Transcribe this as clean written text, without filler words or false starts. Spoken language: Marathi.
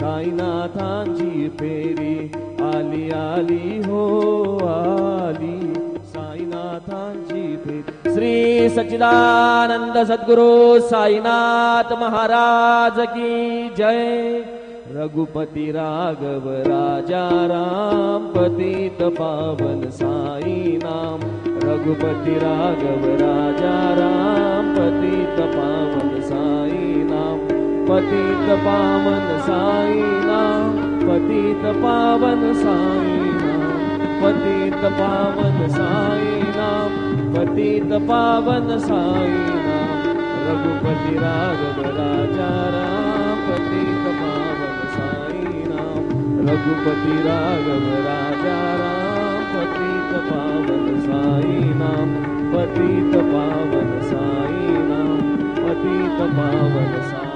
साईनाथांची फेरी आली आली हो आली साईनाथांची फेरी। श्री सच्चिदानंद सद्गुरु साईनाथ महाराज की जय। रघुपति राघव राजा राम पतित पावन साई नाम। रघुपति राघव राजा राम पतित पावन साई नाम। पतित पावन साई नाम पतित पावन साई नाम। पतित पावन साई नाम पतित पावन साई नाम। रघुपति राघव राजा राम पतित पावन साई नाम। रघुपति राघव राजा राम पतित पावन साई नाम। पतित पावन साई नाम पतित पावन साई।